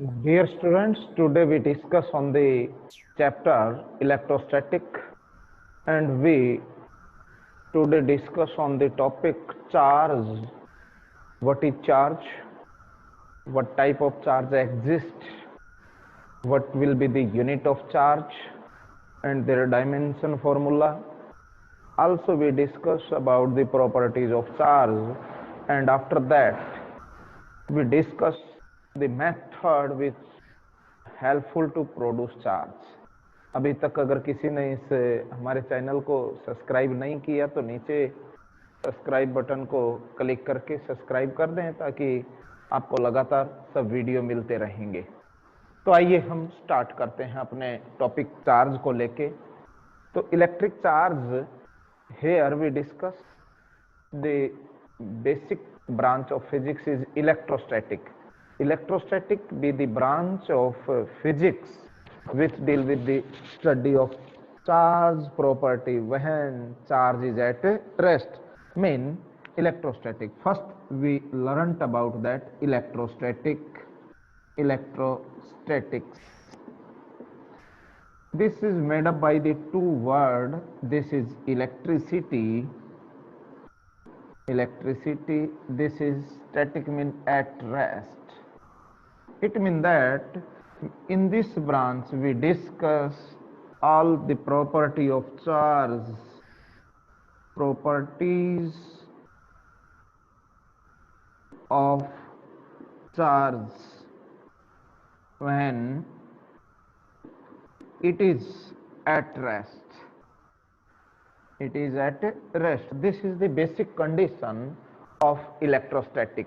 Dear students, today we discuss on the chapter electrostatic, and we today discuss on the topic charge. What is charge? What type of charge exists? What will be the unit of charge and their dimension formula? Also we discuss about the properties of charge, and after that we discuss the method which helpful to produce charge. अभी तक अगर किसी ने इस हमारे channel को subscribe नहीं किया तो नीचे सब्सक्राइब बटन को क्लिक करके सब्सक्राइब कर दें ताकि आपको लगातार सब वीडियो मिलते रहेंगे। तो आइए हम स्टार्ट करते हैं अपने टॉपिक चार्ज को लेके। तो electric charge, here we discuss the basic branch of physics is electrostatic. Electrostatic be the branch of physics which deal with the study of charge property when charge is at rest, mean electrostatic. First we learnt about that electrostatics. This is made up by the two word. This is electricity, this is static, mean at rest. It means that in this branch we discuss all the property of charge, properties of charge when it is at rest. It is at rest. This is the basic condition of electrostatic.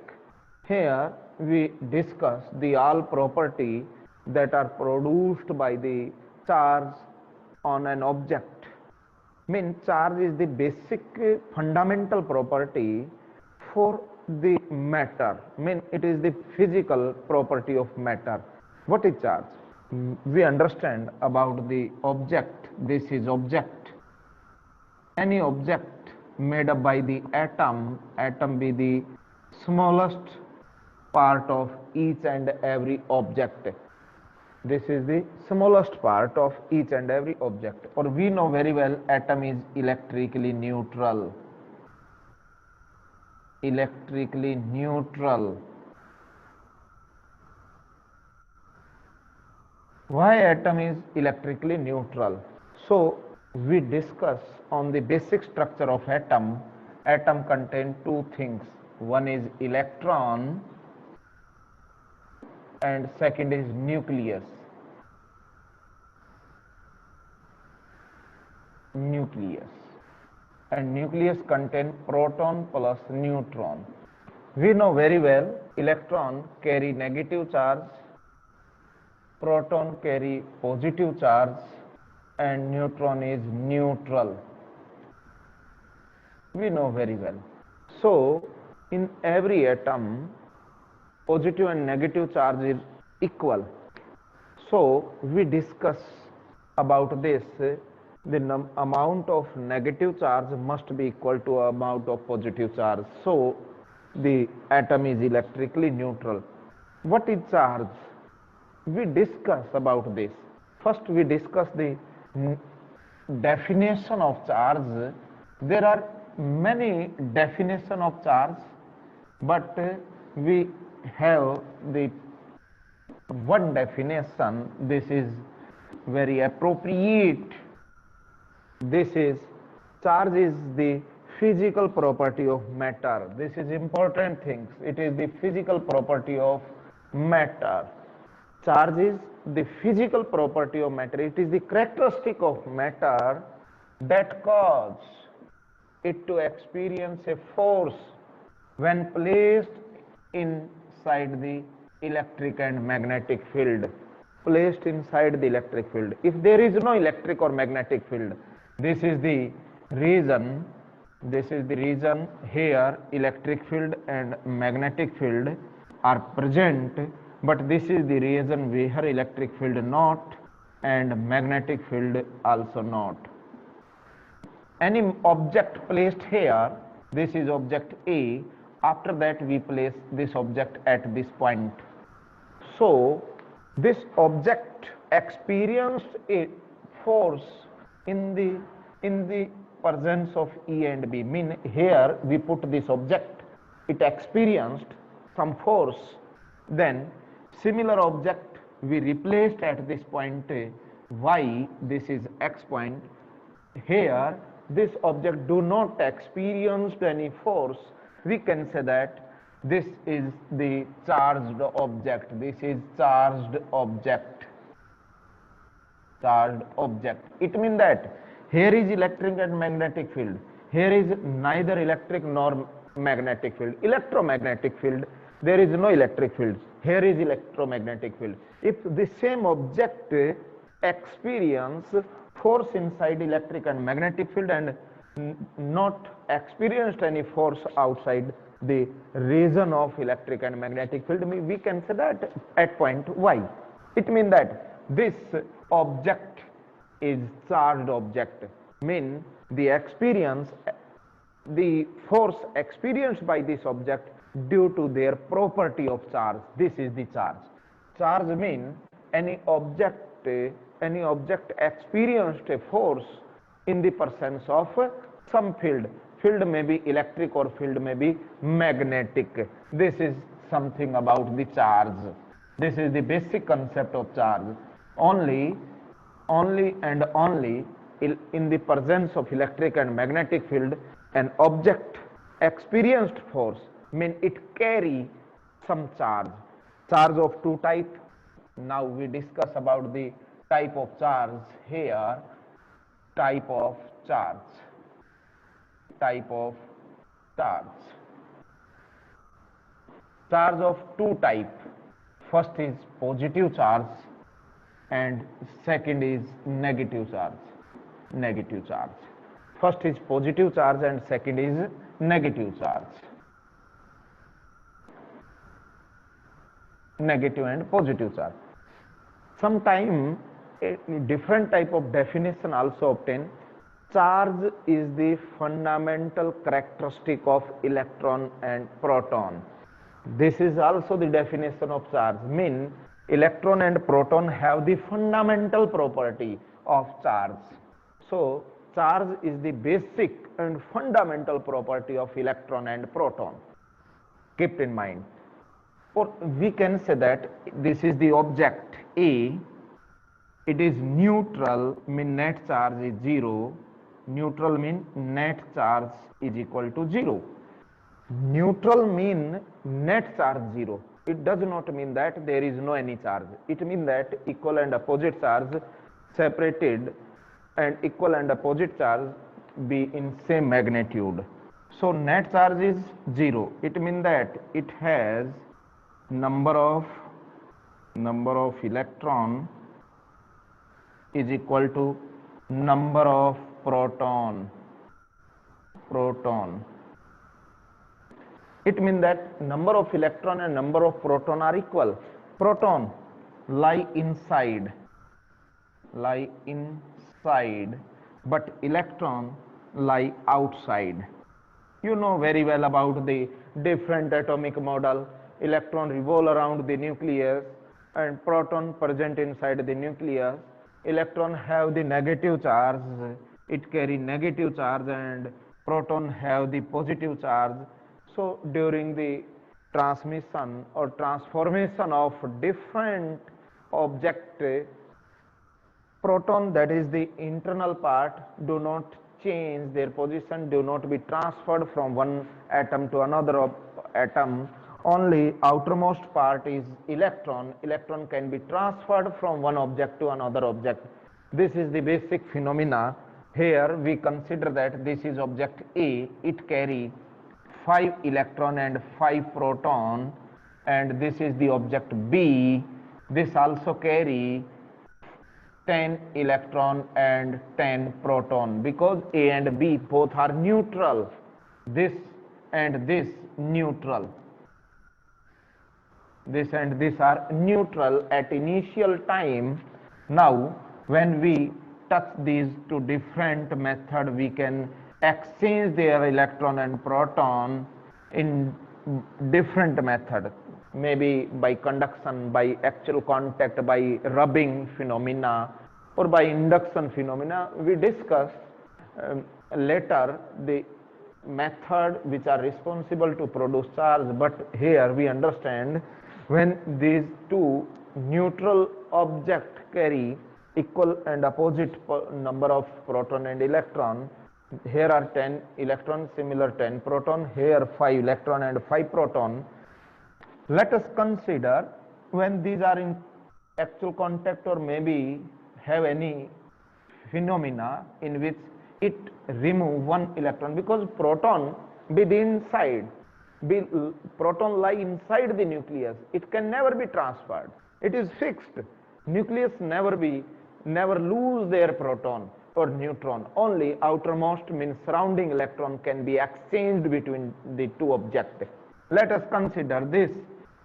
Here we discuss the all property that are produced by the charge on an object. Mean charge is the basic fundamental property for the matter. Mean it is the physical property of matter. What is charge? We understand about the object. This is object. Any object made up by the atom be the smallest part of each and every object. This is the smallest part of each and every object. Or we know very well atom is electrically neutral. Electrically neutral. Why atom is electrically neutral? So we discuss on the basic structure of atom. Atom contain two things. One is electron and second is nucleus. And nucleus contain proton plus neutron. We know very well electron carry negative charge, proton carry positive charge, and neutron is neutral. We know very well. So in every atom positive and negative charge is equal. So we discuss about this. The amount of negative charge must be equal to amount of positive charge. So the atom is electrically neutral. What is charge? We discuss about this. First we discuss the definition of charge. There are many definition of charge, but we have the one definition. This is very appropriate. This is charge is the physical property of matter. This is important things. It is the physical property of matter. Charge is the physical property of matter. It is the characteristic of matter that cause it to experience a force when placed inside the electric and magnetic field. Placed inside the electric field. If there is no electric or magnetic field, this is the reason here electric field and magnetic field are present, but this is the reason where electric field not and magnetic field also not. Any object placed here, this is object A, after that we place this object at this point. So This object experienced a force in the presence of E and B. Mean here we put this object, it experienced some force, then similar object we replaced at this point y, this is x point. Here this object do not experience any force. We can say that this is the charged object. This is charged object. Charged object. It means that here is electric and magnetic field. Here is neither electric nor magnetic field. Electromagnetic field. There is no electric field. Here is electromagnetic field. If the same object experience force inside electric and magnetic field and not experienced any force outside the region of electric and magnetic field, we can say that at point y. It means that this object is charged object, mean the experience, the force experienced by this object due to their property of charge. This is the charge. Charge mean any object experienced a force in the presence of some field. Field may be electric or field may be magnetic. This is something about the charge. This is the basic concept of charge. Only and only in the presence of electric and magnetic field, an object experienced force, mean it carry some charge. Charge of two type. Now we discuss about the type of charge here. Type of charge. Type of charge. Charge of two type. First is positive charge and second is negative charge. Negative charge. First is positive charge and second is negative charge. Negative and positive charge. Sometime a different type of definition also obtained. Charge is the fundamental characteristic of electron and proton. This is also the definition of charge. Mean electron and proton have the fundamental property of charge. So charge is the basic and fundamental property of electron and proton. Keep in mind. Or we can say that this is the object A. It is neutral, mean net charge is 0. Neutral mean net charge is equal to 0. Neutral mean net charge 0. It does not mean that there is no any charge. It means that equal and opposite charge separated and equal and opposite charge be in same magnitude. So net charge is 0. It means that it has number of electron is equal to number of proton. It means that number of electron and number of proton are equal. Proton lie inside, but electron lie outside. You know very well about the different atomic model. Electron revolve around the nucleus and proton present inside the nucleus. Electron have the negative charge, it carry negative charge, and proton have the positive charge. So during the transmission or transformation of different object, proton, that is the internal part, do not change their position, do not be transferred from one atom to another atom. Only outermost part is electron. Electron can be transferred from one object to another object. This is the basic phenomena. Here we consider that this is object A. It carry 5 electron and 5 proton, and this is the object B. This also carry 10 electron and 10 proton, because A and B both are neutral. This and this neutral. This and this are neutral at initial time. Now when we touch these two different methods, we can exchange their electron and proton in different method. maybe by conduction, by actual contact, by rubbing phenomena, or by induction phenomena. We discuss later the method which are responsible to produce charge, but here we understand when these two neutral objects carry equal and opposite number of proton and electron. Here are 10 electrons, similar 10 proton, here 5 electron and 5 proton. Let us consider when these are in actual contact, or maybe have any phenomena in which it remove one electron, because proton be the inside, proton lie inside the nucleus, it can never be transferred, it is fixed. Nucleus never lose their proton or neutron, only outermost means surrounding electron can be exchanged between the two objects. Let us consider this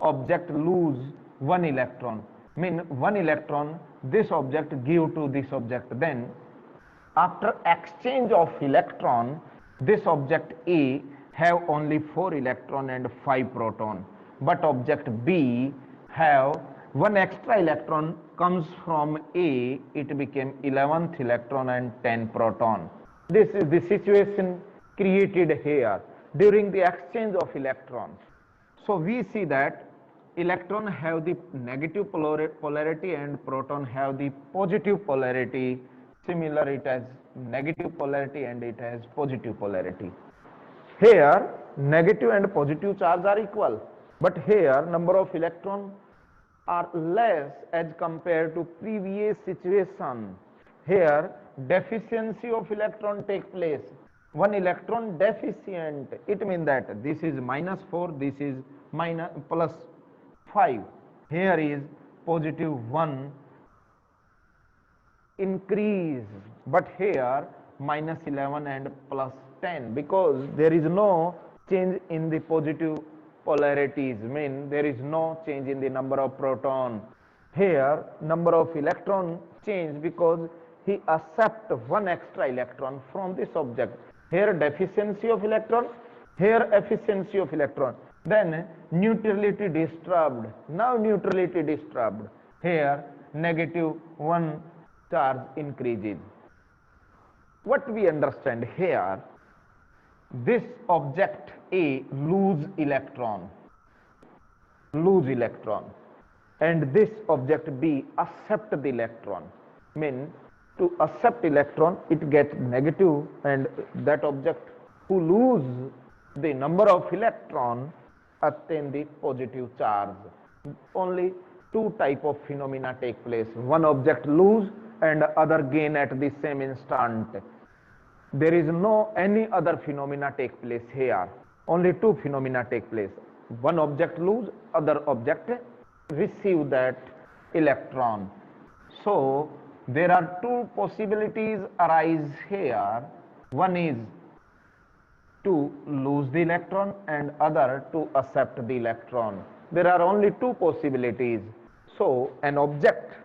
object lose one electron, mean one electron this object give to this object, then after exchange of electron, this object A have only 4 electron and 5 proton, but object B have one extra electron comes from A, it became 11th electron and 10 proton. This is the situation created here during the exchange of electrons. So we see that electron have the negative polarity and proton have the positive polarity. Similar, it has negative polarity and it has positive polarity. Here negative and positive charge are equal, but here number of electrons are less as compared to previous situation. Here deficiency of electron take place, one electron deficient, it means that this is -4, this is +5, here is +1 increase, but here -11 and +10, because there is no change in the positive polarities, mean there is no change in the number of proton. Here number of electron change because he accept one extra electron from this object. Here deficiency of electron, here efficiency of electron, then neutrality disturbed. Now neutrality disturbed, here -1 charge increases. What we understand here, this object A lose electron, and this object B accept the electron, mean to accept electron it gets negative, and that object who lose the number of electron attain the positive charge. Only two type of phenomena take place, one object lose and other gain at the same instant. There is no any other phenomena take place here, only two phenomena take place, one object lose, other object receive that electron. So there are two possibilities arise here, one is to lose the electron and other to accept the electron. There are only two possibilities. So an object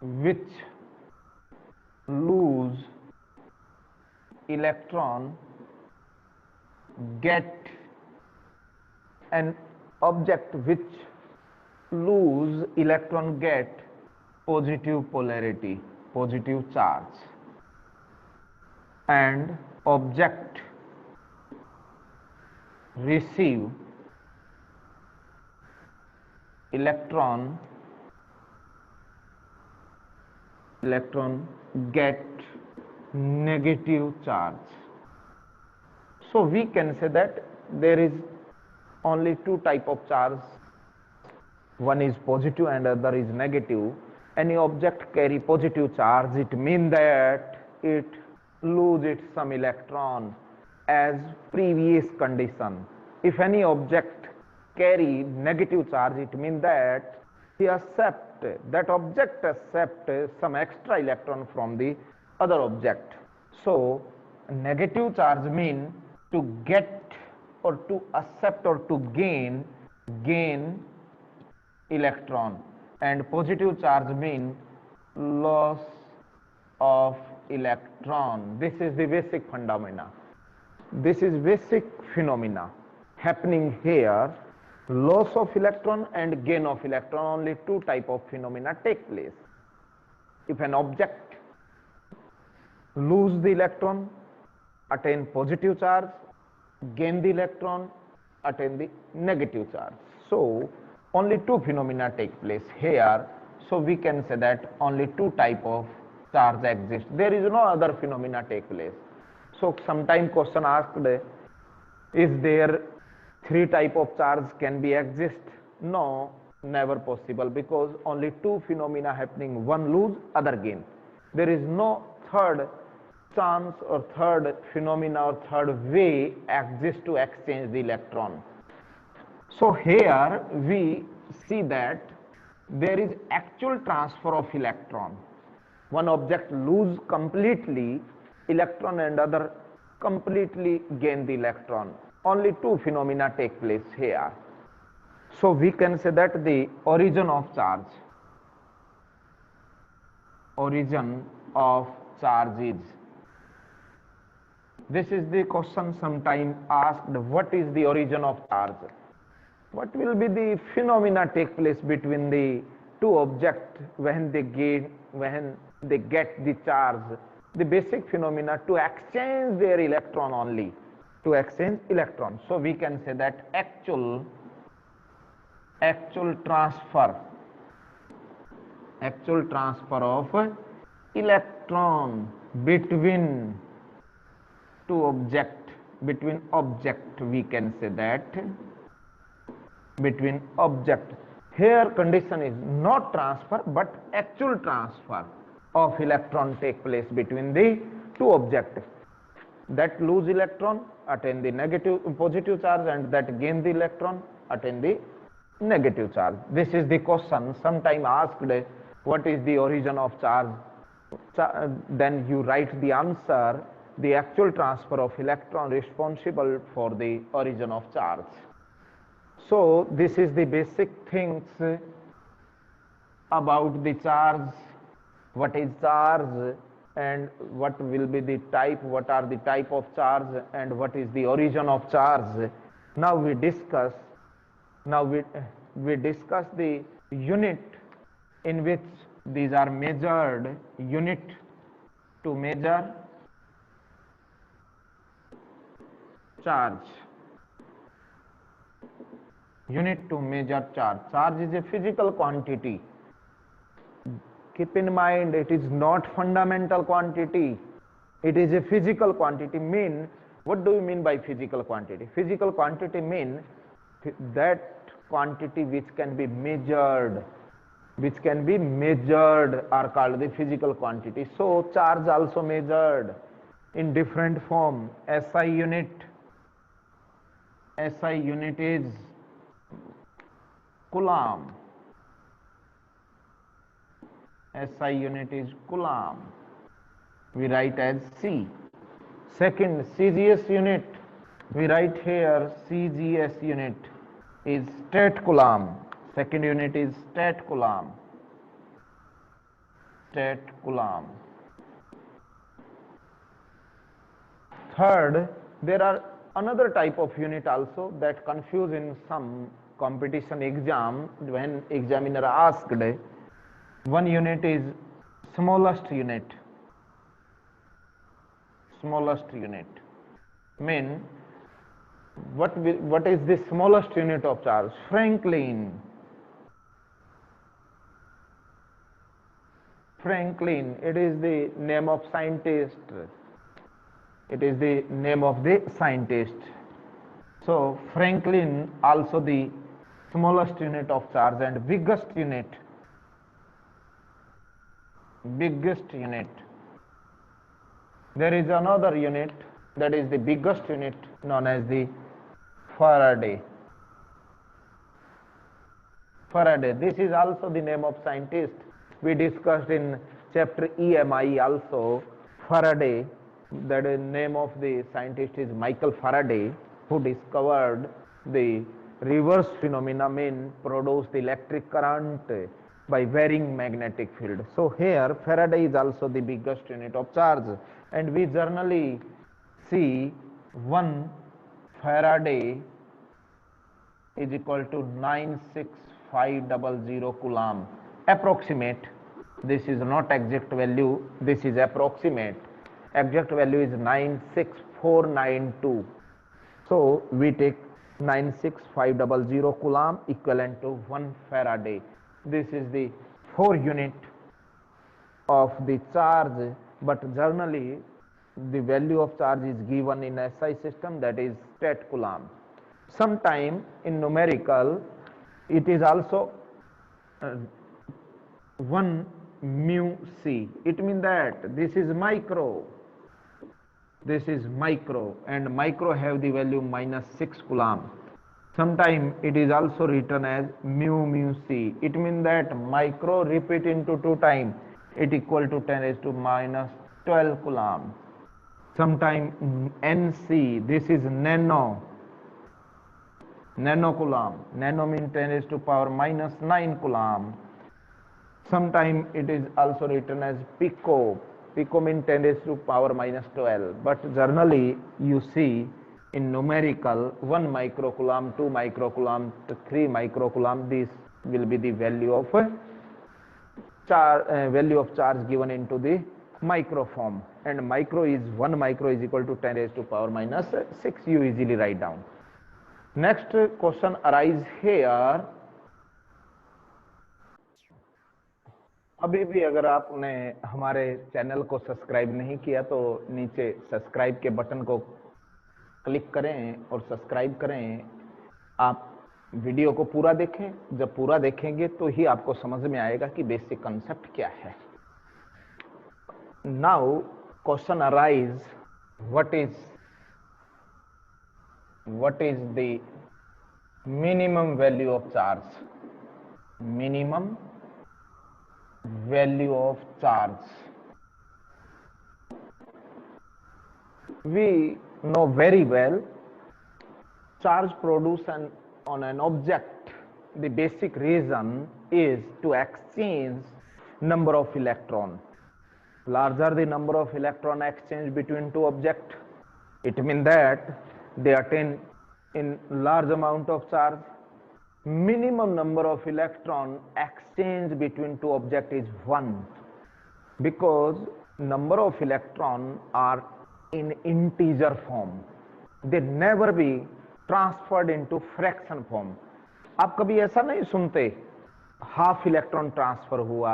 which lose electron get an object which lose electron get positive polarity, positive charge, and object receive electron get negative charge. So we can say that there is only two type of charge, one is positive and other is negative. Any object carry positive charge, it means that it loses some electron as previous condition. If any object carry negative charge, it means that he accept, that object accept some extra electron from the other object. So negative charge mean to get or to accept or to gain electron, and positive charge mean loss of electron. This is the basic phenomena. This is basic phenomena happening here. Loss of electron and gain of electron, only two type of phenomena take place. If an object lose the electron, attain positive charge, gain the electron, attain the negative charge. So only two phenomena take place here. So we can say that only two type of charge exist. There is no other phenomena take place. So sometime question asked, is there three type of charge can be exist? No, never possible, because only two phenomena happening, one lose, other gain. There is no third chance or third phenomena or third way exists to exchange the electron. So here we see that there is actual transfer of electron. One object lose completely electron and other completely gain the electron. Only two phenomena take place here. So we can say that the origin of charge is, this is the question sometime asked, what is the origin of charge? What will be the phenomena take place between the two objects when they get the charge? The basic phenomena to exchange their electron only, to exchange electron. So we can say that actual transfer of electron between two object, we can say that between object. Here condition is not transfer but actual transfer of electron take place between the two objects. That lose electron attain the positive charge, and that gain the electron attain the negative charge. This is the question sometime asked, what is the origin of charge? Then you write the answer, the actual transfer of electron responsible for the origin of charge. So this is the basic things about the charge, what is charge and what will be the type, what are the type of charge and what is the origin of charge. Now we discuss the unit in which these are measured, unit to measure charge. Unit to measure charge. Charge is a physical quantity. Keep in mind, it is not fundamental quantity. It is a physical quantity. What do you mean by physical quantity? Physical quantity means that quantity which can be measured, are called the physical quantity. So charge also measured in different form. SI unit is Coulomb. SI unit is Coulomb. We write as C. Second, CGS unit. We write here CGS unit is State Coulomb. Second unit is State Coulomb. Third, there are another type of unit also that confuse in some competition exam when examiner asked. One unit is smallest unit. Mean what is the smallest unit of charge? Franklin. It is the name of scientist. So Franklin also the smallest unit of charge and biggest unit. There is another unit that is the biggest unit known as the Faraday. This is also the name of scientist. We discussed in chapter EMI also Faraday. That is name of the scientist is Michael Faraday, who discovered the reverse phenomena, produce the electric current by varying magnetic field. So here Faraday is also the biggest unit of charge, and we generally see 1 Faraday is equal to 96500 Coulomb. Approximate. This is not exact value. This is approximate. Exact value is 96492. So we take 96500 Coulomb equivalent to 1 Faraday. This is the 4 unit of the charge, but generally the value of charge is given in SI system, that is stat coulomb. Sometime in numerical it is also 1 mu c. It means that this is micro, and micro have the value -6 coulomb. Sometime it is also written as mu c. It means that micro repeat into 2 times, it equal to 10 raised to -12 coulomb. Sometime nc, this is nano coulomb. Nano means 10 raised to power -9 coulomb. Sometime it is also written as pico. Pico means 10 raised to power -12. But generally you see in numerical 1 microcoulomb, 2 microcoulomb, 3 microcoulomb. This will be the value of charge given into the micro form, and micro is 1 micro is equal to 10 raised to power -6. You easily write down. Next question arise here. अभी भी अगर आपने हमारे channel को subscribe नहीं किया तो नीचे सब्सक्राइब के बटन को क्लिक करें और सब्सक्राइब करें। आप वीडियो को पूरा देखें, जब पूरा देखेंगे तो ही आपको समझ में आएगा कि बेसिक कंसेप्ट क्या है। Now question arise, what is the minimum value of charge? Minimum value of charge. We know very well charge produced on an object. The basic reason is to exchange number of electron. Larger the number of electron exchange between two objects, it means that they attain in large amount of charge. Minimum number of electron exchange between two objects is 1, because number of electron are in integer form. They never be transferred into fraction form. आप कभी ऐसा नहीं सुनते half electron transfer हुआ,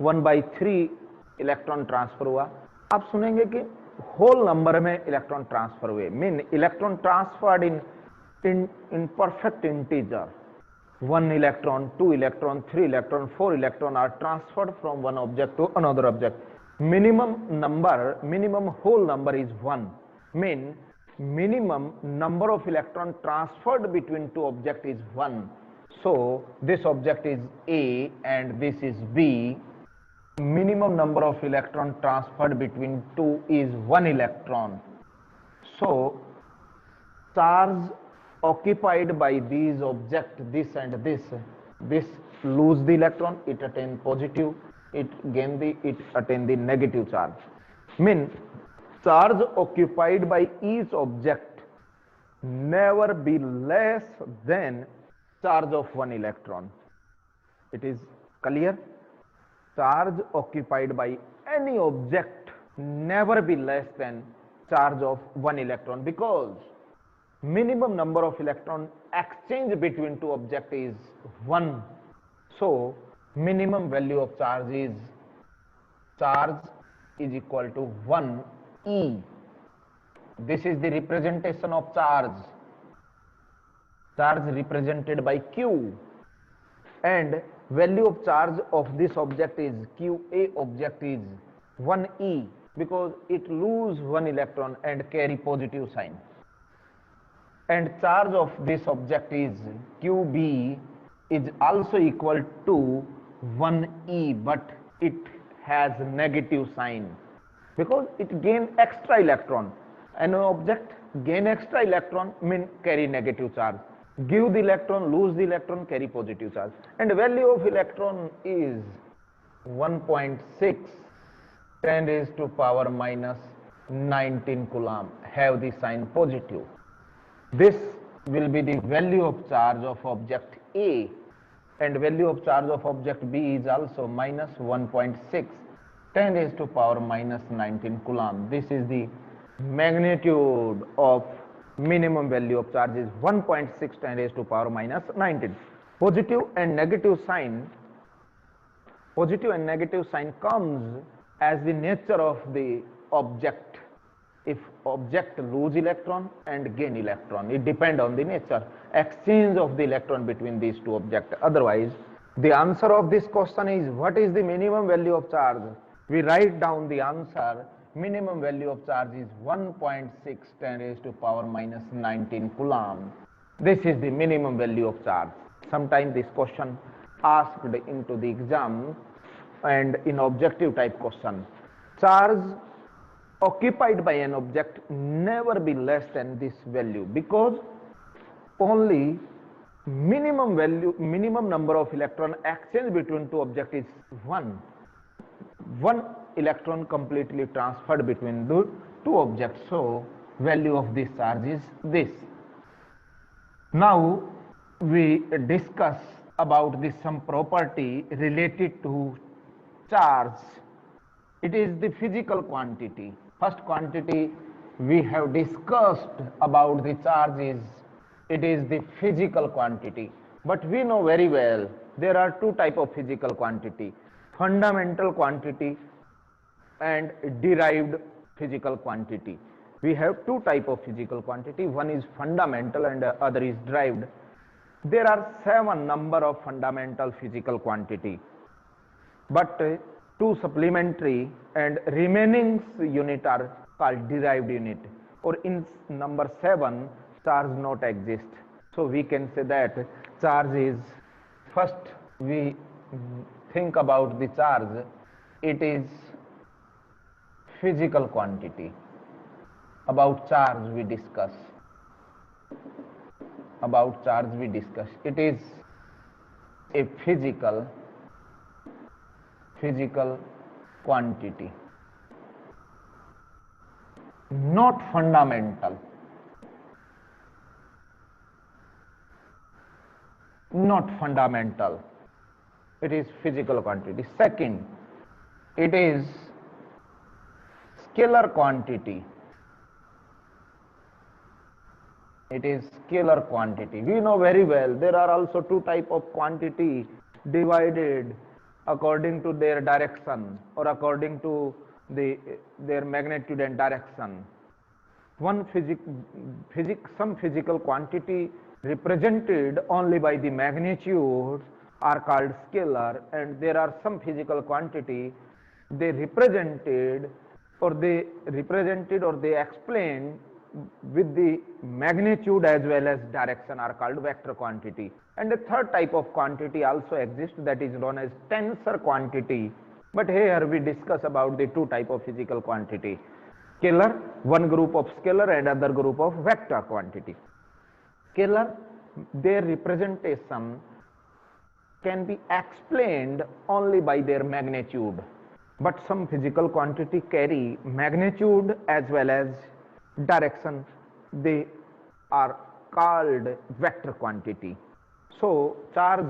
1/3 electron transfer हुआ। आप सुनेंगे कि होल नंबर में इलेक्ट्रॉन ट्रांसफर हुए, mean electron transferred in perfect integer. 1 electron, 2 electron, 3 electron, 4 electron are transferred from one object to another object. Minimum whole number is 1. Mean minimum number of electron transferred between two objects is 1. So this object is A and this is B. Minimum number of electron transferred between two is 1 electron. So charge occupied by these objects, this and this lose the electron, it attain positive, it attain the negative charge. Mean charge occupied by each object never be less than charge of 1 electron. It is clear? Charge occupied by any object never be less than charge of 1 electron, because minimum number of electron exchange between two objects is 1. So minimum value of charge is equal to 1 E. This is the representation of charge represented by Q, and value of charge of this object is QA object is 1 E, because it lose 1 electron and carry positive sign. And charge of this object is QB is also equal to 1 E, but it has negative sign because it gain extra electron. An object gain extra electron mean carry negative charge. Give the electron, lose the electron, carry positive charge. And value of electron is 1.6 10 raised to power 19 coulomb, have the sign positive. This will be the value of charge of object A, and value of charge of object B is also minus 1.6 10 raised to power minus 19 coulomb. This is the magnitude of minimum value of charge is 1.6 10 raised to power minus 19. Positive and negative sign comes as the nature of the object. If object lose electron and gain electron, it depends on the nature, exchange of the electron between these two objects. Otherwise, the answer of this question is, what is the minimum value of charge? We write down the answer. Minimum value of charge is 1.6 10 raised to power minus 19 coulomb. This is the minimum value of charge. Sometimes this question asked into the exam and in objective type question. Charge occupied by an object never be less than this value, because only minimum number of electron exchange between two objects is one electron completely transferred between the two objects. So value of this charge is this. Now we discuss about this some property related to charge. It is the physical quantity. First quantity we have discussed about the charge is, it is the physical quantity. But we know very well there are two types of physical quantity: fundamental quantity and derived physical quantity. We have two types of physical quantity. One is fundamental and the other is derived. There are 7 number of fundamental physical quantity, but two supplementary and remaining unit are called derived unit, or in number 7 charge not exist. So we can say that charge is, first we think about the charge, it is physical quantity. About charge we discuss. It is a physical quantity, not fundamental. It is physical quantity. Second, it is scalar quantity. We know very well there are also two types of quantity divided according to their direction or according to their magnitude and direction. Some physical quantity represented only by the magnitude are called scalar, and there are some physical quantity they represented or they explain with the magnitude as well as direction are called vector quantity. And a third type of quantity also exists, that is known as tensor quantity. But here we discuss about the two type of physical quantity: scalar, one group of scalar and other group of vector quantity. Scalar, their representation can be explained only by their magnitude, but some physical quantity carry magnitude as well as direction. They are called vector quantity. So charge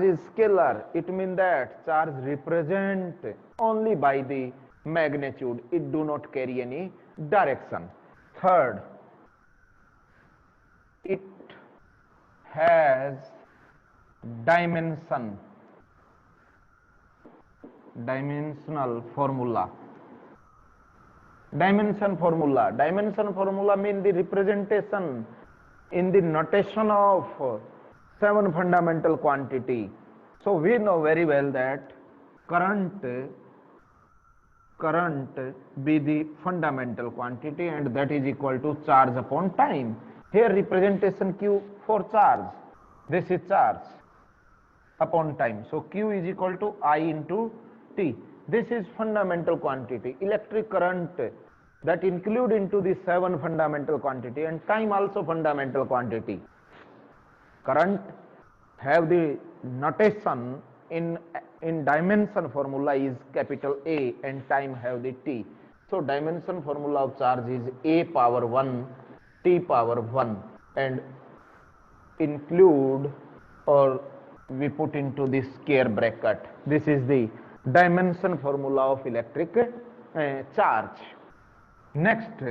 is scalar. It means that charge represent only by the magnitude. It do not carry any direction. Third, it has dimensional formula. Dimension formula means the representation in the notation of 7 fundamental quantity. So we know very well that current be the fundamental quantity, and that is equal to charge upon time. Here representation Q for charge. This is charge upon time. So Q is equal to I into T. This is fundamental quantity. Electric current that include into the 7 fundamental quantity, and time also fundamental quantity. Current have the notation in dimension formula is capital A, and time have the T. So So dimension formula of charge is a power 1 t power 1 and include or we put into this square bracket. This is the dimension formula of electric charge. Next,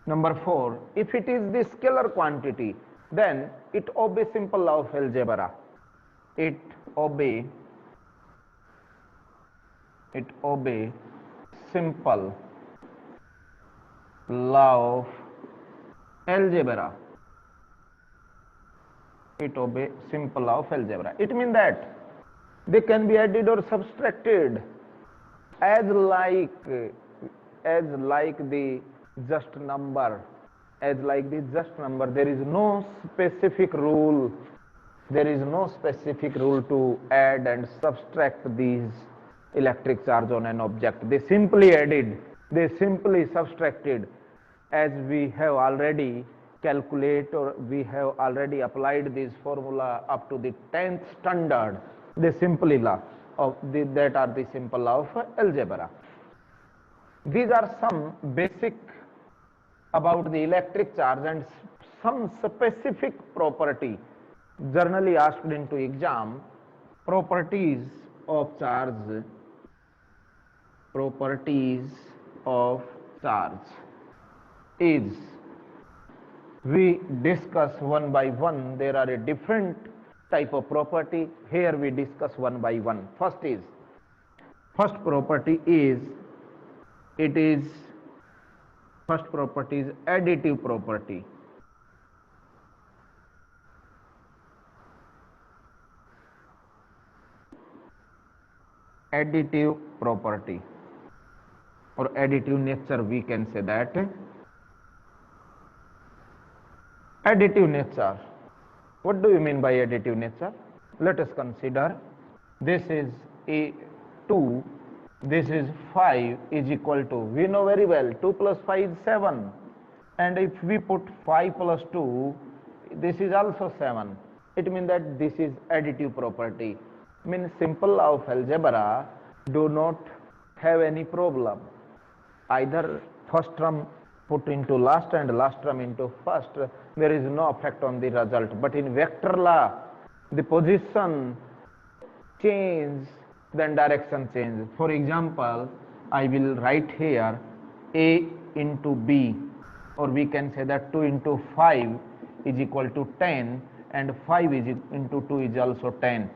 number 4, if it is the scalar quantity, then it obeys simple law of algebra. It obey simple law of algebra. It obey simple law of algebra. It means that they can be added or subtracted as like the just number. As like the just number. There is no specific rule. There is no specific rule to add and subtract these electric charge on an object. They simply added, they simply subtracted, as we have already calculated or we have already applied this formula up to the 10th standard. They simply law of that are the simple law of algebra. These are some basic about the electric charge and some specific property generally asked into exam. Properties of charge. Properties of charge is, we discuss one by one. There are a different type of property. Here we discuss one by one. First property is additive property. Additive property or additive nature, we can say that. Additive nature. What do you mean by additive nature? Let us consider this is a 2, this is 5 is equal to, we know very well 2 plus 5 is 7, and if we put 5 plus 2, this is also 7. It means that this is additive property. Means simple law of algebra do not have any problem. Either first term put into last and last term into first, there is no effect on the result. But in vector law, the position change, then direction change. For example, I will write here A into B, or we can say that 2 into 5 is equal to 10 and 5 is into 2 is also 10.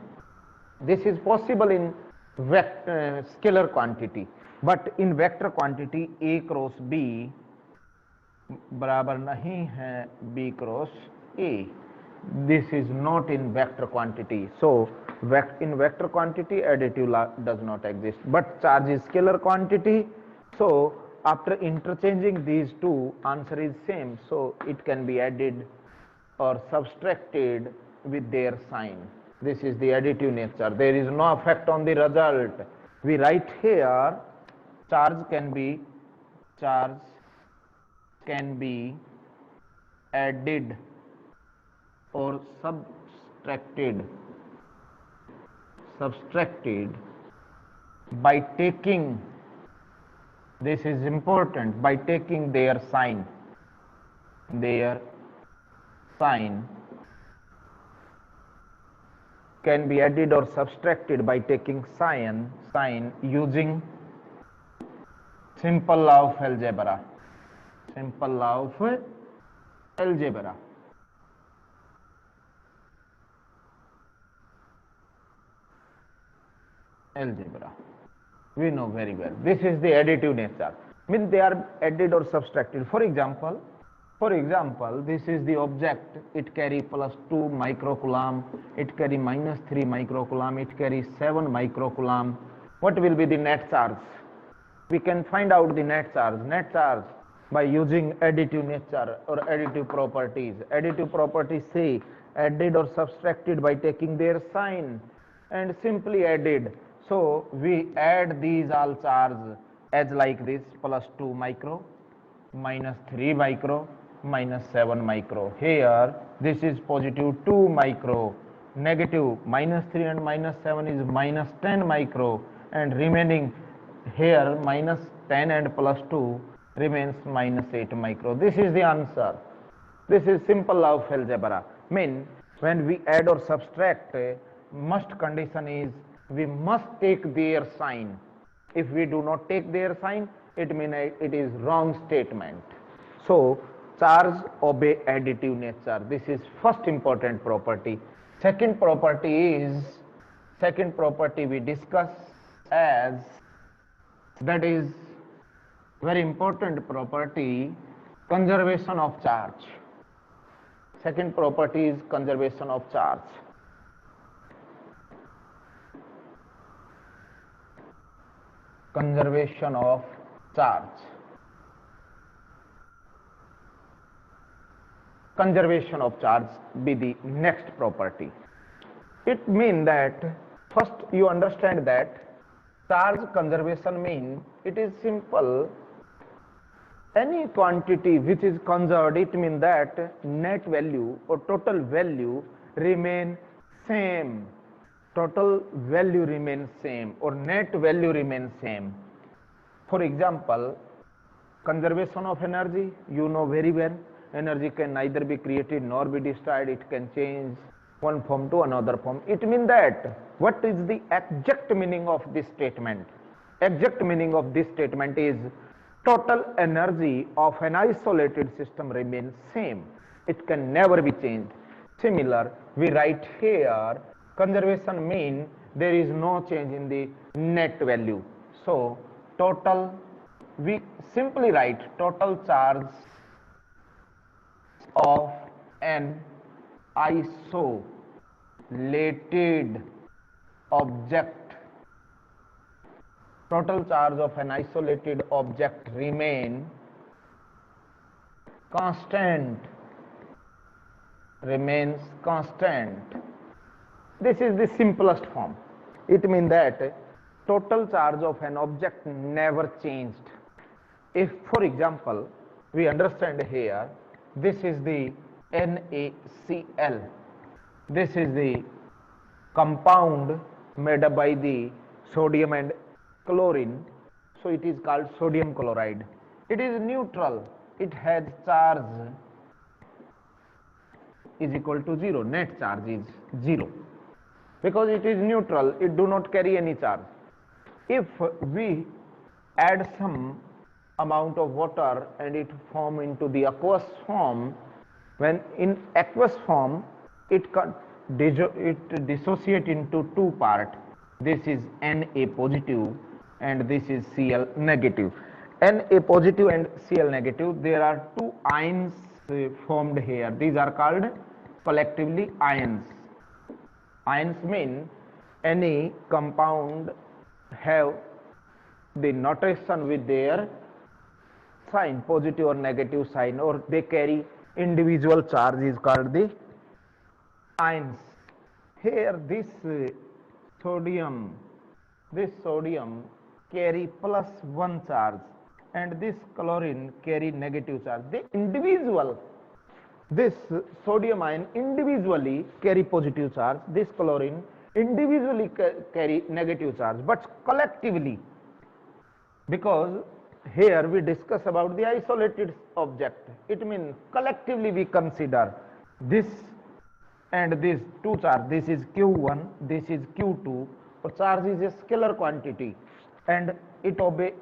This is possible in scalar quantity, but in vector quantity A cross B बराबर नहीं है B cross A. This is not in vector quantity. So in vector quantity additive law does not exist, but charge is scalar quantity. So after interchanging these two, answer is same. So it can be added or subtracted with their sign. This is the additive nature. There is no effect on the result. We write here charge can be added or subtracted by taking, this is important, by taking their sign. Can be added or subtracted by taking sign using simple law of algebra. Simple law of algebra. We know very well. This is the additive nature. Means they are added or subtracted. For example, this is the object. It carry plus 2 microcoulomb. It carry minus 3 microcoulomb. It carries 7 microcoulomb. What will be the net charge? We can find out the net charge by using additive nature or additive properties. Additive properties say added or subtracted by taking their sign and simply added. So we add these all charge as like this: plus 2 micro, minus 3 micro, minus 7 micro. Here this is positive 2 micro, negative minus 3 and minus 7 is minus 10 micro, and remaining here minus 10 and plus 2 remains minus 8 micro. This is the answer. This is simple law of algebra. Mean when we add or subtract, must condition is we must take their sign. If we do not take their sign, it means it is wrong statement. So charge obey additive nature. This is first important property. Second property we discuss as, that is very important property, conservation of charge. Second property is conservation of charge. Conservation of charge. Conservation of charge be the next property. It means that first you understand that charge conservation means it is simple. Any quantity which is conserved, it means that net value or total value remain same. Total value remains same or net value remains same. For example, conservation of energy, you know very well, energy can neither be created nor be destroyed, it can change one form to another form. It means that, what is the exact meaning of this statement? Exact meaning of this statement is total energy of an isolated system remains same. It can never be changed. Similar, we write here, conservation means there is no change in the net value. So total, we simply write total charge of an isolated object. Total charge of an isolated object remain constant, remains constant. This is the simplest form. It means that total charge of an object never changed. If, for example, we understand here, this is the NaCl. This is the compound made up by the sodium and chlorine, so it is called sodium chloride. It is neutral. It has charge is equal to 0. Net charge is 0 because it is neutral. It do not carry any charge. If we add some amount of water and it form into the aqueous form, when in aqueous form it dissociate into two parts. This is Na positive and this is Cl negative. Na positive and Cl negative, there are two ions formed here. These are called collectively ions. Ions mean any compound have the notation with their sign, positive or negative sign, or they carry individual charge is called the ions. Here this sodium carry +1 charge and this chlorine carry negative charge. This sodium ion individually carry positive charge, this chlorine individually carry negative charge, but collectively, because here we discuss about the isolated object, it means collectively we consider this and this two charge. This is Q1, this is Q2. So charge is a scalar quantity and it obey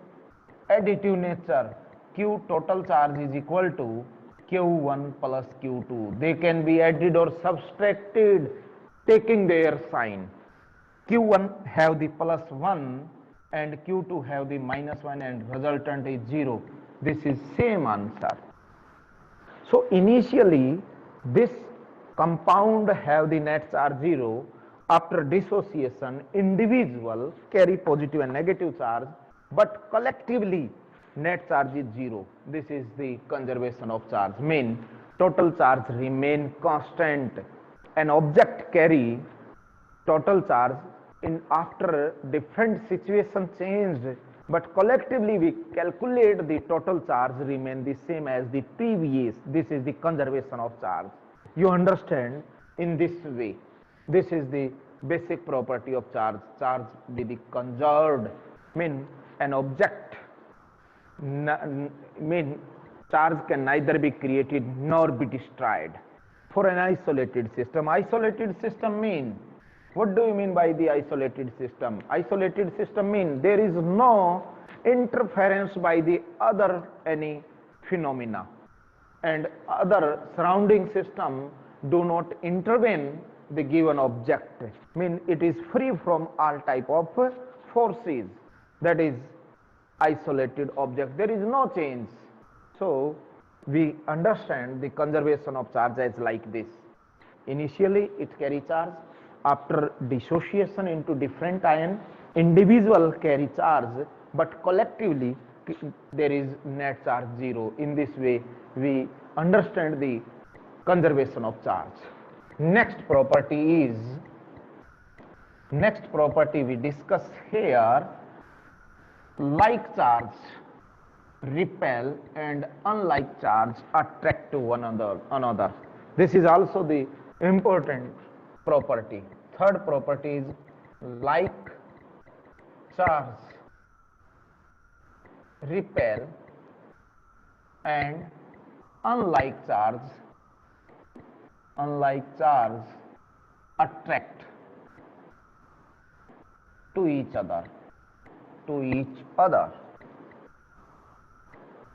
additive nature. Q total charge is equal to Q1 plus Q2. They can be added or subtracted taking their sign. Q1 have the +1 and Q2 have the -1 and resultant is 0. This is same answer. So initially this compound have the net charge 0. After dissociation, individual carry positive and negative charge, but collectively net charge is 0. This is the conservation of charge. Mean total charge remain constant. An object carry total charge in after different situation changed, but collectively we calculate the total charge remain the same as the previous. This is the conservation of charge. You understand in this way. This is the basic property of charge. Charge be the conserved. Mean an object mean charge can neither be created nor be destroyed. For an isolated system mean, what do you mean by the isolated system? Isolated system mean there is no interference by the other any phenomena, and other surrounding system do not intervene the given object, mean it is free from all type of forces. That is isolated object, there is no change. So we understand the conservation of charge as like this: initially it carry charge, after dissociation into different ion, individual carry charge, but collectively there is net charge 0. In this way we understand the conservation of charge. Next property we discuss here: like charge repel and unlike charge attract to one another. This is also the important property. Third property is like charge repel and unlike charge attract to each other.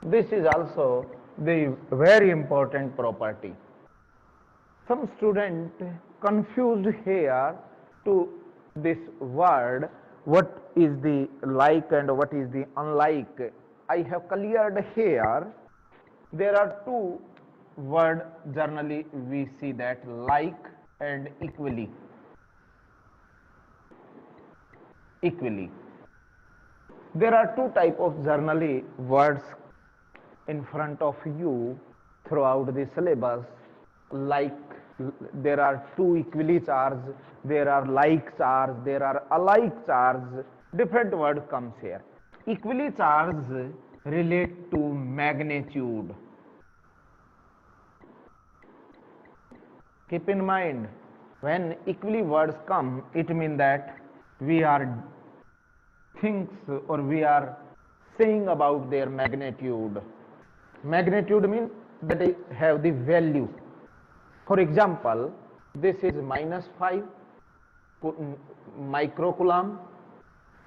This is also the very important property. Some student confused here to this word, what is the like and what is the unlike. I have cleared here. There are two words generally we see, that like and equally. There are two type of generally words in front of you throughout the syllabus. Like, there are two equally charged, there are like charge, there are alike charge. Different word comes here. Equally charged relate to magnitude. Keep in mind, when equally words come, it means that we are saying about their magnitude. Magnitude means that they have the value. For example, this is -5 microcoulomb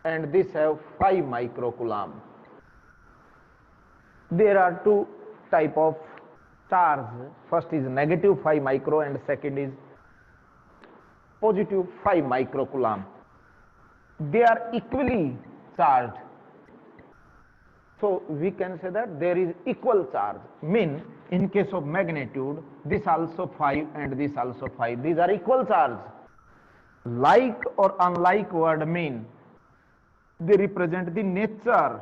and this have 5 microcoulomb. There are two type of charge. First is -5 micro and second is +5 microcoulomb. They are equally charged. So we can say that there is equal charge. Mean in case of magnitude, this also 5 and this also 5. These are equal charge. Like or unlike word mean they represent the nature.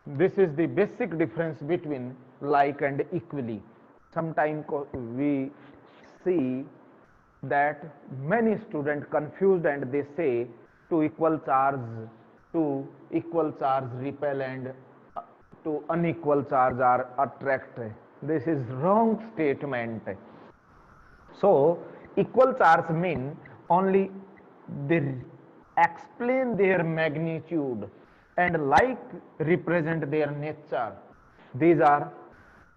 This is the basic difference between like and equally. Sometimes we see that many students confused and they say to equal charge repel and to unequal charge are attract. This is wrong statement. So equal charge mean only they explain their magnitude, and like represent their nature. These are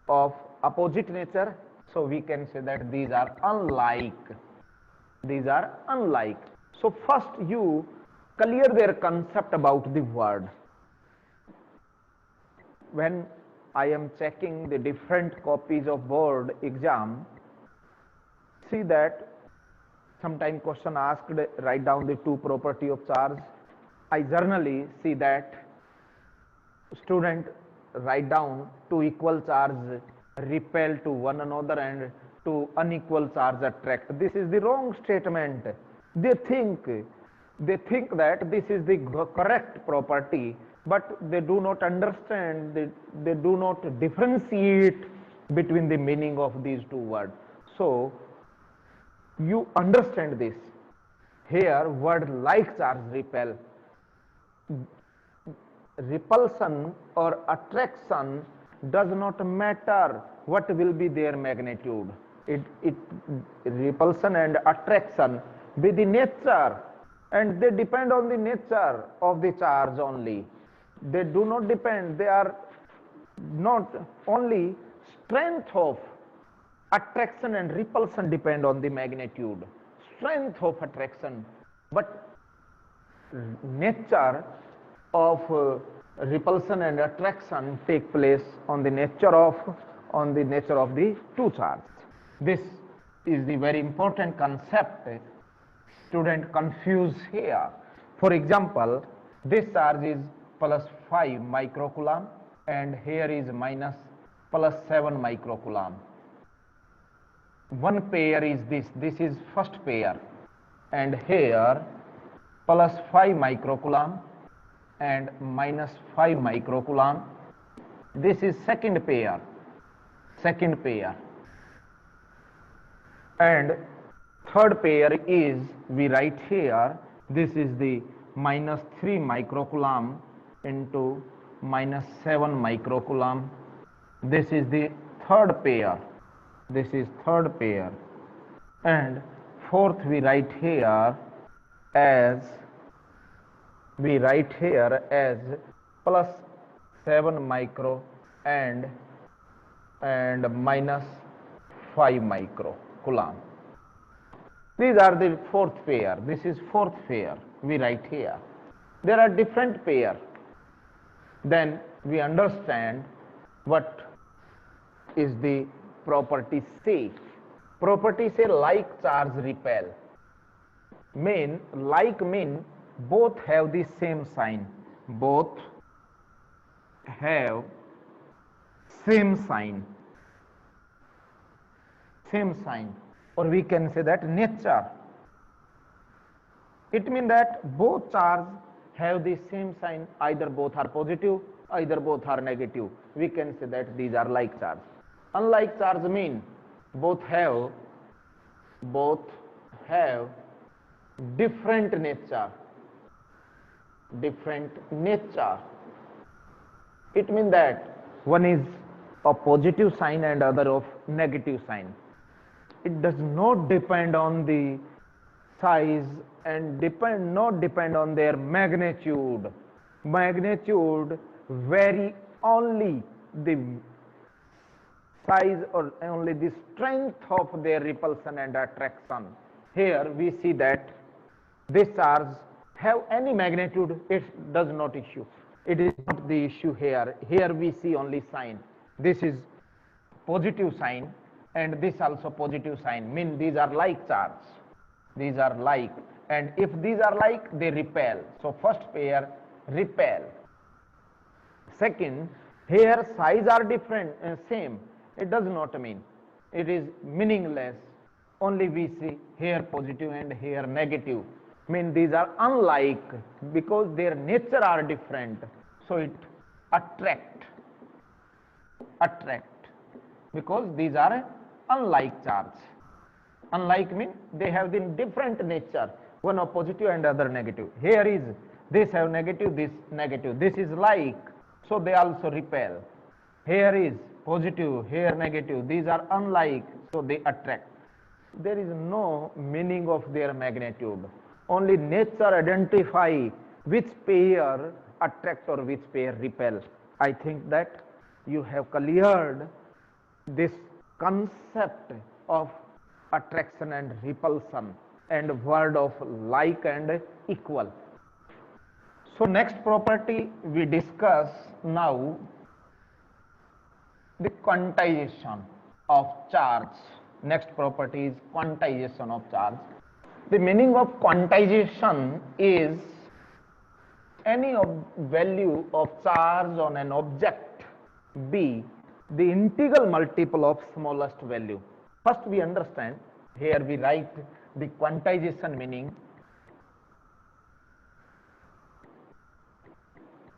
of opposite nature, so we can say that these are unlike. So first you clear their concept about the word. When I am checking the different copies of board exam, see that sometime question asked write down the two property of charge. I generally see that student write down two equal charge repel to one another and to unequal charge attract. This is the wrong statement. They think that this is the correct property, but they do not understand, they do not differentiate between the meaning of these two words. So you understand this. Here word like charge repel, repulsion or attraction does not matter what will be their magnitude. Repulsion and attraction be the nature. and they depend on the nature of the charge only. They do not depend, they are not only strength of attraction and repulsion depend on the magnitude, strength of attraction, but nature of repulsion and attraction take place on the nature of the two charges. This is the very important concept student confuse here. For example, this charge is plus 5 microcoulomb and here is minus plus 7 microcoulomb. One pair is this is first pair, and here plus 5 microcoulomb and minus 5 microcoulomb. This is second pair, and third pair is, we write here, this is the minus 3 microcoulomb into minus 7 microcoulomb. This is the third pair, and fourth we write here as plus 7 micro and minus 5 microcoulomb. These are the fourth pair. This is fourth pair we write here. There are different pair. Then we understand what is the property say. Property say like charge repel. Mean both have the same sign. Both have same sign. Or we can say that nature. It means that both charges have the same sign, either both are positive, either both are negative. We can say that these are like charge. Unlike charge mean both have different nature. It means that one is of positive sign and other of negative sign. It does not depend on the size and not depend on their magnitude. Magnitude vary only the size or only the strength of their repulsion and attraction. Here we see that this charge have any magnitude, it does not issue. It is not the issue here. Here we see only sign. This is positive sign and this also positive sign, mean these are like charge. These are like, and if these are like, they repel. So first pair repel. Second, here size are different and same. It does not mean. It is meaningless. Only we see here positive and here negative. Mean these are unlike because their nature are different. So it attract because these are unlike charge. Unlike mean they have the different nature. One of positive and other negative. Here is this have negative, this negative. This is like, so they also repel. Here is positive, here negative. These are unlike, so they attract. There is no meaning of their magnitude. Only nature identify which pair attract or which pair repel. I think that you have cleared this concept of attraction and repulsion and word of like and equal. So next property we discuss now the quantization of charge. Next property is quantization of charge. The meaning of quantization is any value of charge on an object be the integral multiple of smallest value. First we understand, here we write the quantization meaning.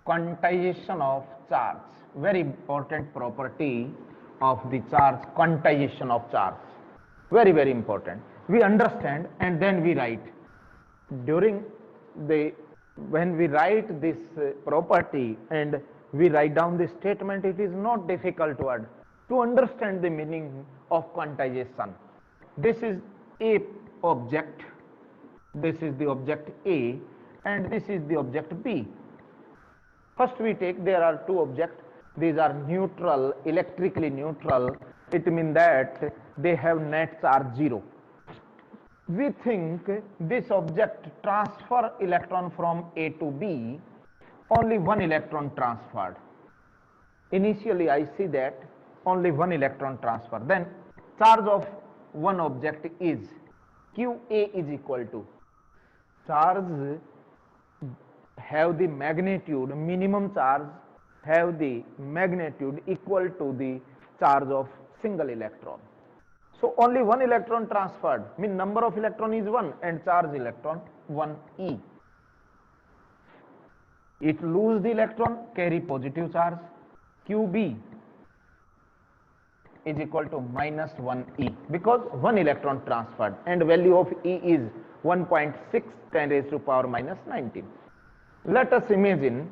Quantization of charge, very important property of the charge, quantization of charge, very, very important. We understand and then we write. When we write this property and we write down this statement, it is not difficult word to understand the meaning of quantization. This is a object. this is the object A and this is the object B. First we take, there are two objects, these are neutral, electrically neutral, it means that they have net charge 0. We think this object transfer electron from A to B, only one electron transferred. Initially I see that only one electron transfer, then charge of one object is QA is equal to, charge have the magnitude, minimum charge have the magnitude equal to the charge of single electron. So only one electron transferred, mean number of electron is 1 and charge electron 1e. It lose the electron, carry positive charge, QB is equal to minus 1e because 1 electron transferred and value of E is 1.6 10 raised to power minus 19. Let us imagine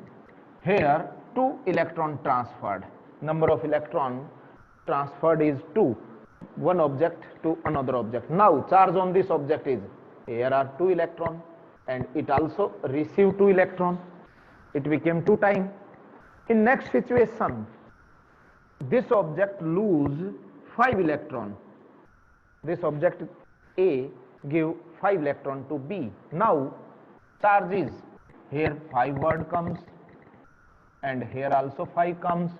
here 2 electron transferred, number of electron transferred is 2, one object to another object. Now charge on this object is, here are 2 electron and it also received 2 electron, it became 2 times. In next situation, this object lose 5 electron, this object A give 5 electron to B. Now charge is, here 5 word comes and here also 5 comes.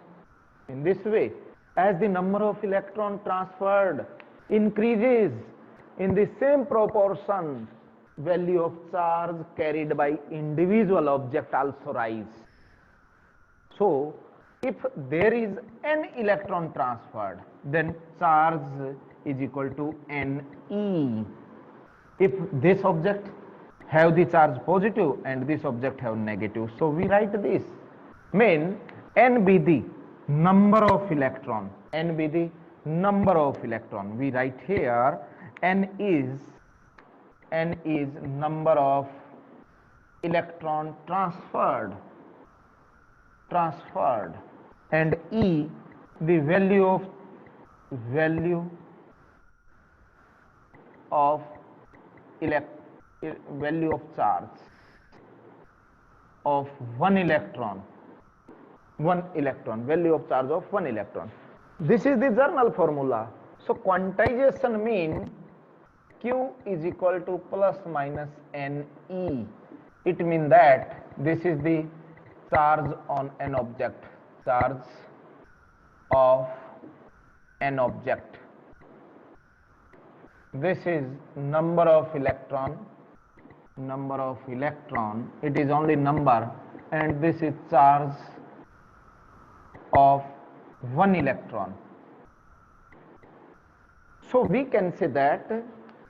In this way, as the number of electron transferred increases, in the same proportion value of charge carried by individual object also rise. So if there is n electron transferred, then charge is equal to Ne. If this object have the charge positive and this object have negative, so we write this, mean n be the number of electron, n be the number of electron. We write here n is number of electron transferred, and E the value of value of charge of 1 electron, value of charge of 1 electron. This is the journal formula. So quantization mean Q is equal to plus minus Ne. It means that this is the charge on an object, charge of an object. This is number of electron, it is only number, and this is charge of 1 electron. So we can say that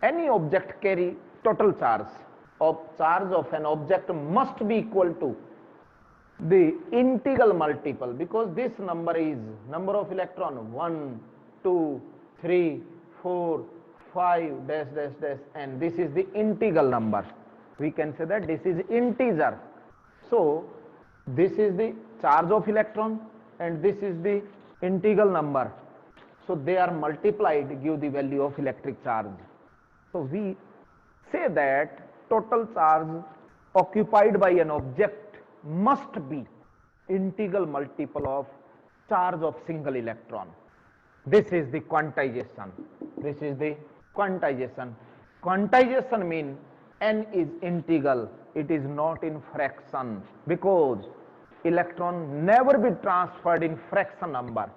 any object carry total charge of an object must be equal to the integral multiple, because this number is number of electron 1, 2, 3, 4, 5 dash dash dash, and this is the integral number. We can say that this is integer. So this is the charge of electron and this is the integral number. So they are multiplied, give the value of electric charge. So we say that total charge occupied by an object must be integral multiple of charge of single electron. This is the quantization. This is the quantization. Quantization means n is integral, it is not in fraction, because electron never be transferred in fraction number,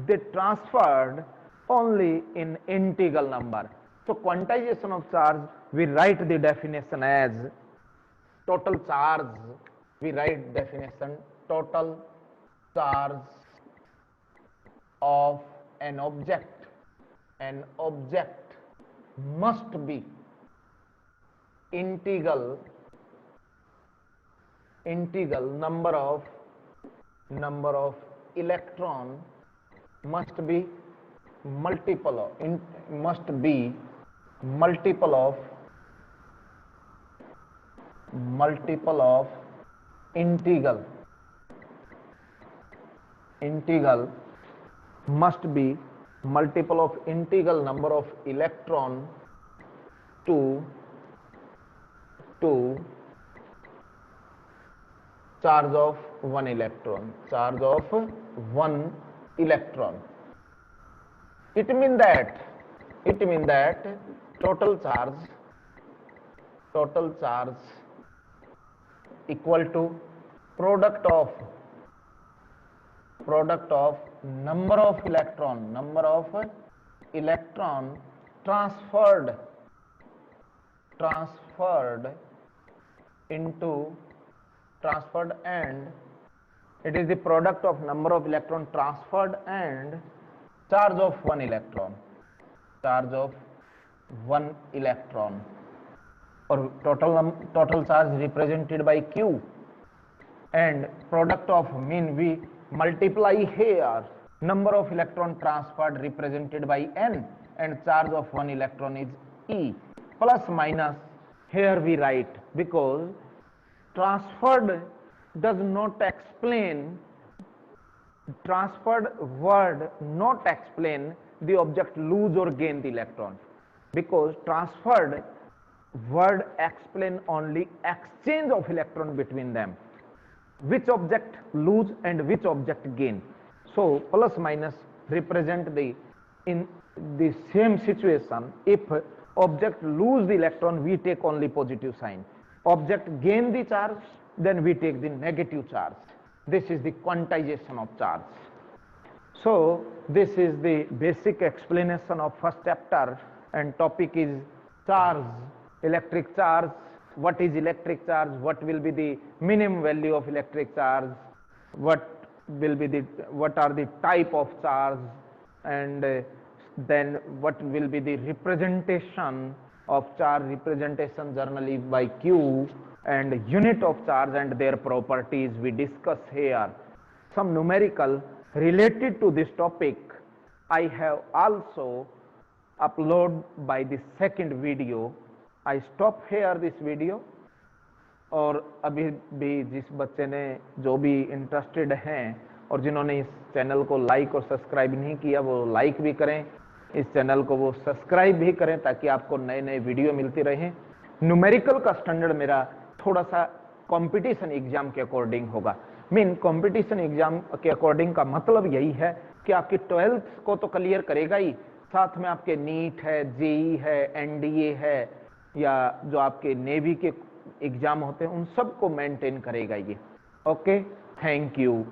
they transferred only in integral number. So quantization of charge, we write the definition as total charge, we write definition total charge of an object must be integral number of electron must be multiple of integral must be multiple of integral number of electron to to charge of one electron. Charge of one electron. It means that total charge equal to product of number of electron transferred and it is the product of number of electron transferred and charge of one electron, or total charge represented by Q, and product of mean we multiply here number of electron transferred represented by N and charge of one electron is E, plus minus here we write, because transferred does not explain, transferred word not explain the object lose or gain the electron, because transferred word explain only exchange of electron between them, which object lose and which object gain. So plus minus represent the, in the same situation, if object lose the electron we take only positive sign, object gain the charge then we take the negative charge. This is the quantization of charge. So this is the basic explanation of first chapter, and topic is charge, electric charge. What is electric charge? What will be the minimum value of electric charge? What are the type of charge? And then what will be the representation of charge? Representation generally by Q, and unit of charge and their properties we discuss here. Some numerical related to this topic I have also upload by the second video. I stop here this video, और अभी भी जिस बच्चे ने जो भी interested हैं और जिन्होंने इस चैनल को लाइक और सब्सक्राइब नहीं किया वो लाइक भी करें, इस चैनल को वो सब्सक्राइब भी करें ताकि आपको नए नए वीडियो मिलती रहें। न्यूमेरिकल का स्टैंडर्ड मेरा थोड़ा सा कंपटीशन एग्जाम के अकॉर्डिंग होगा। मीन कंपटीशन एग्जाम के अकॉर्डिंग का मतलब यही है कि आपकी 12th को तो क्लियर करेगा ही, साथ में आपके नीट है, जेई है, एनडीए है, या जो आपके नेवी के एग्जाम होते हैं उन सबको मेंटेन करेगा ये। Okay, thank you.